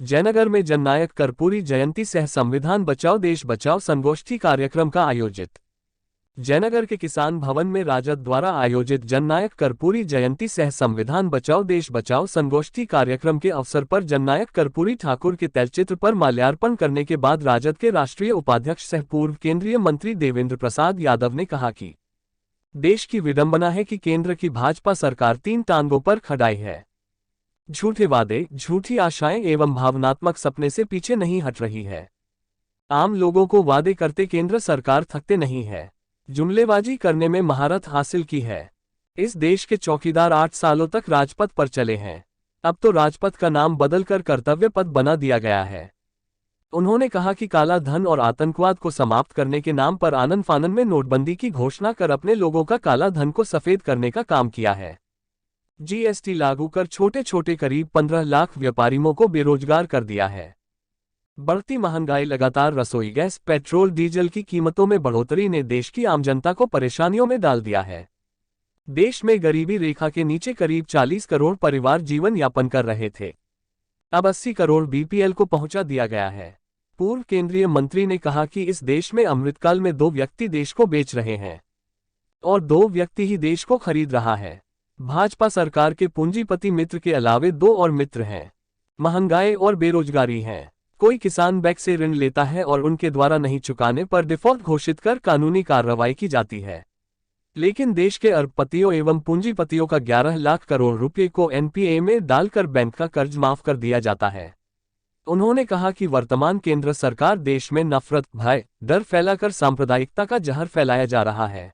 जयनगर में जननायक कर्पूरी जयंती सह संविधान बचाओ देश बचाओ संगोष्ठी कार्यक्रम का आयोजित। जयनगर के किसान भवन में राजद द्वारा आयोजित जननायक कर्पूरी जयंती सह संविधान बचाओ देश बचाओ संगोष्ठी कार्यक्रम के अवसर पर जननायक कर्पूरी ठाकुर के तैलचित्र पर माल्यार्पण करने के बाद राजद के राष्ट्रीय उपाध्यक्ष सह पूर्व केंद्रीय मंत्री देवेंद्र प्रसाद यादव ने कहा कि देश की विडंबना है कि केंद्र की भाजपा सरकार 3 टांगों पर खड़ाई है। झूठे वादे, झूठी आशाएं एवं भावनात्मक सपने से पीछे नहीं हट रही है। आम लोगों को वादे करते केंद्र सरकार थकते नहीं है, जुमलेबाजी करने में महारत हासिल की है। इस देश के चौकीदार 8 सालों तक राजपथ पर चले हैं, अब तो राजपथ का नाम बदलकर कर्तव्य पथ बना दिया गया है। उन्होंने कहा कि काला धन और आतंकवाद को समाप्त करने के नाम पर आनन फानन में नोटबंदी की घोषणा कर अपने लोगों का काला धन को सफेद करने का काम किया है। जीएसटी लागू कर छोटे छोटे करीब 15 लाख व्यापारियों को बेरोजगार कर दिया है। बढ़ती महंगाई, लगातार रसोई गैस, पेट्रोल डीजल की कीमतों में बढ़ोतरी ने देश की आम जनता को परेशानियों में डाल दिया है। देश में गरीबी रेखा के नीचे करीब 40 करोड़ परिवार जीवन यापन कर रहे थे, अब 80 करोड़ बीपीएल को पहुंचा दिया गया है। पूर्व केंद्रीय मंत्री ने कहा कि इस देश में अमृतकाल में 2 व्यक्ति देश को बेच रहे हैं और 2 व्यक्ति ही देश को खरीद रहा है। भाजपा सरकार के पूंजीपति मित्र के अलावे 2 और मित्र हैं। महंगाई और बेरोजगारी हैं। कोई किसान बैंक से ऋण लेता है और उनके द्वारा नहीं चुकाने पर डिफॉल्ट घोषित कर कानूनी कार्रवाई की जाती है, लेकिन देश के अरबपतियों एवं पूंजीपतियों का 11 लाख करोड़ रुपए को एनपीए में डालकर बैंक का कर्ज माफ कर दिया जाता है। उन्होंने कहा कि वर्तमान केंद्र सरकार देश में नफरत, भय, डर फैलाकर सांप्रदायिकता का जहर फैलाया जा रहा है।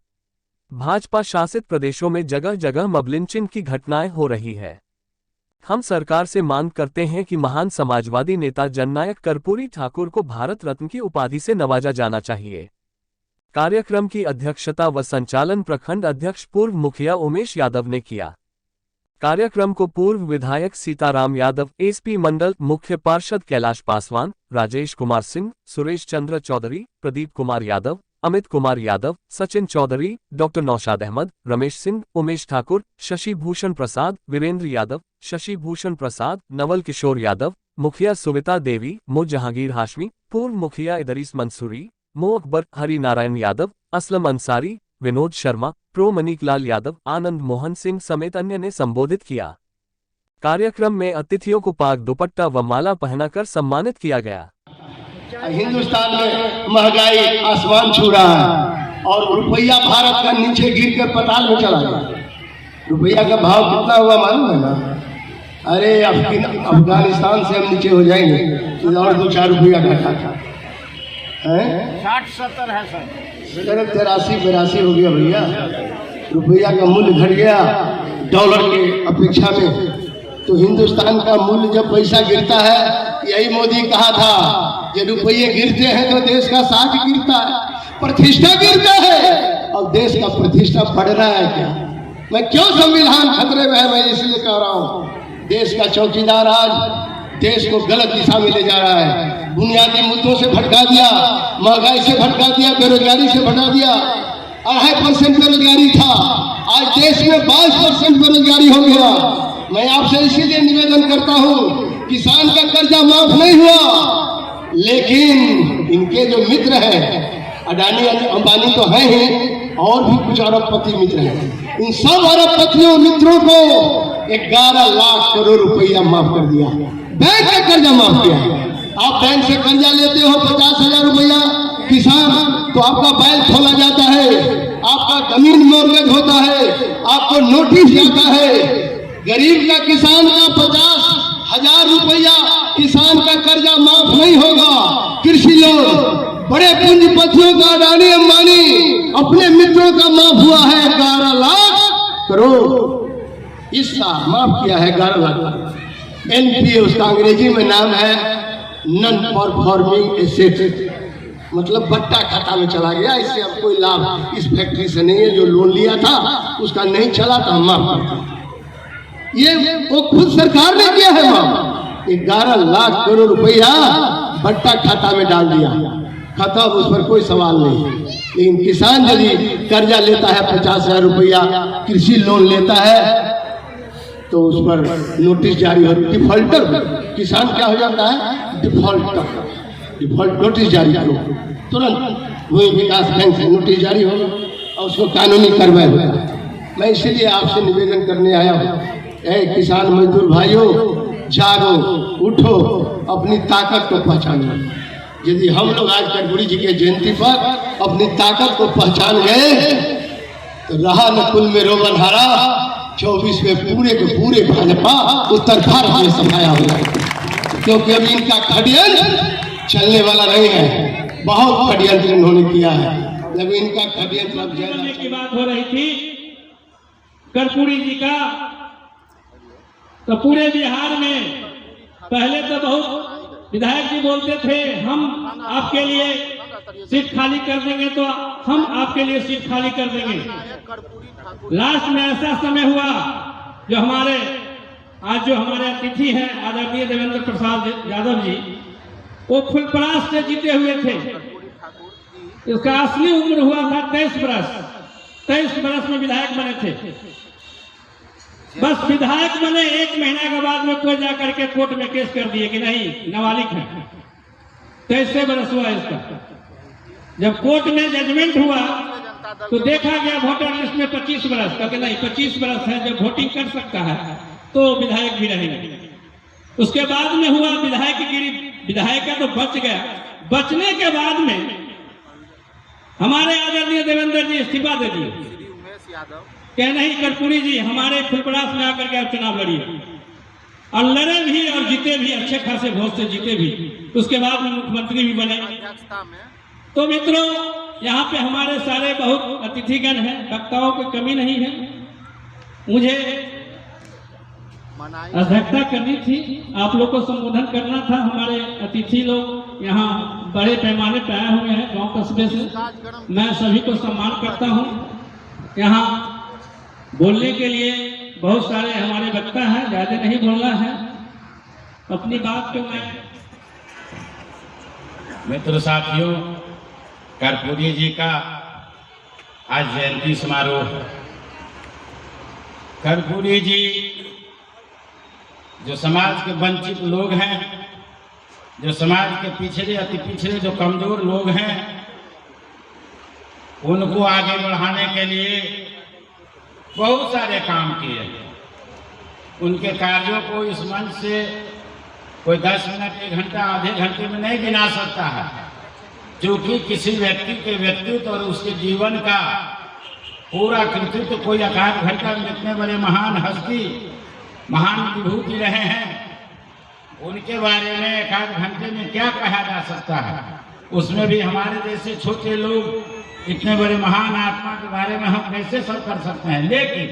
भाजपा शासित प्रदेशों में जगह जगह मॉब लिंचिंग की घटनाएं हो रही है। हम सरकार से मांग करते हैं कि महान समाजवादी नेता जननायक कर्पूरी ठाकुर को भारत रत्न की उपाधि से नवाजा जाना चाहिए। कार्यक्रम की अध्यक्षता व संचालन प्रखंड अध्यक्ष पूर्व मुखिया उमेश यादव ने किया। कार्यक्रम को पूर्व विधायक सीताराम यादव, एसपी मंडल, मुख्य पार्षद कैलाश पासवान, राजेश कुमार सिंह, सुरेश चंद्र चौधरी, प्रदीप कुमार यादव, अमित कुमार यादव, सचिन चौधरी, डॉक्टर नौशाद अहमद, रमेश सिंह, उमेश ठाकुर, शशि भूषण प्रसाद, वीरेंद्र यादव, शशि भूषण प्रसाद, नवल किशोर यादव, मुखिया सुविता देवी, मो जहांगीर हाशमी, पूर्व मुखिया इदरीस मंसूरी, मो अकबर, हरि नारायण यादव, असलम अंसारी, विनोद शर्मा, प्रो मनीकलाल यादव, आनंद मोहन सिंह समेत अन्य ने संबोधित किया। कार्यक्रम में अतिथियों को पाग दुपट्टा व माला पहनाकर सम्मानित किया गया। हिंदुस्तान में महंगाई आसमान छू रहा है और रुपया भारत का नीचे गिर कर पाताल में चला गया। रुपया का भाव कितना हुआ मालूम है ना? अरे अफगानिस्तान से हम नीचे हो जाएंगे तो और 2-4 रुपया घटा था, 60-70 है सर, 83-82 हो गया भैया। रुपया का मूल्य घट गया डॉलर के अपेक्षा में। तो हिंदुस्तान का मूल्य जब पैसा गिरता है, यही मोदी कहा था कि रुपये गिरते हैं तो देश का साख गिरता है, प्रतिष्ठा गिरता है। अब देश का प्रतिष्ठा बढ़ रहा है क्या? मैं क्यों संविधान खतरे में है, मैं इसलिए कह रहा हूँ। देश का चौकीदार आज देश को गलत दिशा में ले जा रहा है। बुनियादी मुद्दों से भटका दिया, महंगाई से भटका दिया, बेरोजगारी से भटका दिया। 2.5% बेरोजगारी था, आज देश में 22% बेरोजगारी हो गया। मैं आपसे इसीलिए निवेदन करता हूँ, किसान का कर्जा माफ नहीं हुआ, लेकिन इनके जो मित्र हैं, अडानी अंबानी तो है ही, और भी कुछ अरबपति मित्र हैं। इन सब अरबपतियों मित्रों को 11 लाख करोड़ रुपया माफ कर दिया, बैंक का कर्जा माफ किया। आप बैंक से कर्जा लेते हो 50,000 रुपया, किसान तो आपका बैंक खोला जाता है, आपका जमीन मॉर्गेज होता है, आपको नोटिस जाता है। गरीब का, किसान का 50,000 रुपया किसान का कर्जा माफ नहीं होगा। कृषि लोन, बड़े पूंजीपतियों का, अडानी अंबानी, अपने मित्रों का माफ हुआ है 11 लाख करोड़। इसका माफ किया है 11 लाख। एनपीए उसका अंग्रेजी में नाम है, नॉन परफॉर्मिंग एसेट, मतलब बट्टा खाता में चला गया। इससे अब कोई लाभ इस फैक्ट्री से नहीं है। जो लोन लिया था उसका नहीं चला तो हम माफ करते। ये वो खुद सरकार ने किया है माफ। 11 लाख करोड़ रुपया बट्टा खाता में डाल दिया, खत्म, उस पर कोई सवाल नहीं। लेकिन किसान यदि कर्जा लेता है 50,000 रुपया, कृषि लोन लेता है, तो उस पर नोटिस जारी हो, डिफॉल्टर किसान क्या हो जाता है, डिफॉल्ट नोटिस जारी करो, तुरंत भूमि विकास बैंक से नोटिस जारी होगा और उसको कानूनी कार्रवाई होगा। मैं इसीलिए आपसे निवेदन करने आया हूँ, किसान मजदूर भाइयों, जागो, उठो, अपनी ताकत को पहचानो। यदि हम लोग आज कर्पूरी जी के जयंती पर अपनी ताकत को पहचान गए तो रहा न कुल में रोगन हारा, 24 में पूरे के पूरे भाजपा उत्तर भारत में समाया हुआ है। क्योंकि अभी इनका षड्यंत्र चलने वाला नहीं है, बहुत षड्यंत्र इन्होंने किया है। जब इनका षड्यंत्र अब करने की बात हो रही थी कर्पूरी जी का, तो पूरे बिहार में पहले तो बहुत विधायक जी बोलते थे हम आपके लिए सीट खाली कर देंगे, तो हम आपके लिए सीट खाली कर देंगे। लास्ट में ऐसा समय हुआ जो हमारे अतिथि हैं आदरणीय देवेंद्र प्रसाद यादव जी, वो फुलपरास से जीते हुए थे। इसका असली उम्र हुआ था 23 बरस में विधायक बने थे। बस विधायक बने 1 महीना के बाद में कोई जाकर के कोर्ट में केस कर दिए कि नहीं नाबालिग है। 23 बरस हुआ इसका। जब कोर्ट में जजमेंट हुआ तो देखा गया वोटर लिस्ट में 25 बरस का, कि नहीं 25 बरस है, जब वोटिंग कर सकता है तो विधायक भी रहेंगे। उसके बाद में हुआ विधायक का तो बच गया। बचने के बाद में हमारे आदरणीय देवेंद्र जी इस्तीफा दे दिए, कह नहीं कर्पूरी जी हमारे फुलपरास में आकर के आप चुनाव लड़िए, और लड़े भी और जीते भी, अच्छे खासे वोट से जीते भी। उसके बाद में मुख्यमंत्री भी बने। तो मित्रों, यहाँ पे हमारे सारे बहुत अतिथिगण हैं, वक्ताओं की कमी नहीं है। मुझे अध्यक्षता करनी थी, आप लोग को संबोधन करना था। हमारे अतिथि लोग यहाँ बड़े पैमाने पे आए हुए हैं गांव कस्बे से। मैं सभी को सम्मान करता हूँ। यहाँ बोलने के लिए बहुत सारे हमारे वक्ता हैं, ज्यादा नहीं बोलना है। अपनी बात को मैं मित्र साथियों, कर्पूरी जी का आज जयंती समारोह है। कर्पूरी जी जो समाज के वंचित लोग हैं, जो समाज के पिछड़े अति पिछड़े जो कमजोर लोग हैं, उनको आगे बढ़ाने के लिए बहुत सारे काम किए। उनके कार्यों को इस मंच से कोई 10 मिनट 1 घंटा आधे घंटे में नहीं गिना सकता है, क्योंकि किसी व्यक्ति के व्यक्तित्व और उसके जीवन का पूरा कृतित्व कोई एकाध घंटा में इतने बड़े महान हस्ती, महान विभूति रहे हैं, उनके बारे में एकाध घंटे में क्या कहा जा सकता है। उसमें भी हमारे जैसे छोटे लोग इतने बड़े महान आत्मा के बारे में हम कैसे सब कर सकते हैं। लेकिन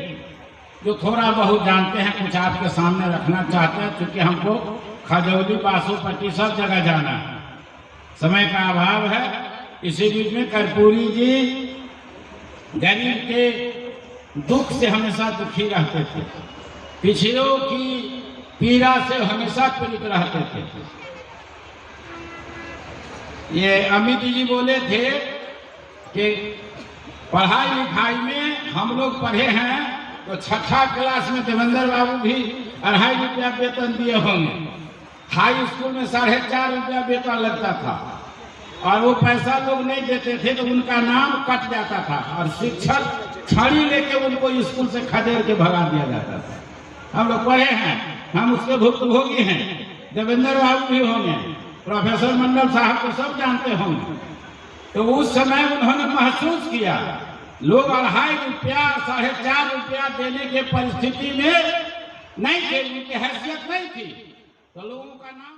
जो थोड़ा बहुत जानते हैं कुछ आपके सामने रखना चाहते हैं, क्योंकि हमको खजौली बासोपट्टी सब जगह जाना है, समय का अभाव है। इसी बीच में कर्पूरी जी गरीब के दुख से हमेशा दुखी रहते थे, पिछड़ों की पीड़ा से हमेशा पीड़ित रहते थे। ये अमित जी बोले थे कि पढ़ाई लिखाई में हम लोग पढ़े हैं तो 6ठा क्लास में देवेंद्र बाबू भी 2.5 रुपया वेतन दिए होंगे। हाई स्कूल में 4.5 रुपया वेतन लगता था, और वो पैसा लोग नहीं देते थे तो उनका नाम कट जाता था, और शिक्षक छड़ी लेके उनको स्कूल से खदेड़ के भगा दिया जाता था। हम लोग पढ़े हैं, हम उसके भुक्तभोगी हैं। देवेंद्र बाबू भी होंगे, प्रोफेसर मंडल साहब को सब जानते होंगे। तो उस समय उन्होंने महसूस किया लोग 2.5 रुपया 4.5 रुपया देने के परिस्थिति में नहीं थे, उनकी हैसियत नहीं थी, तो लोगों का नाम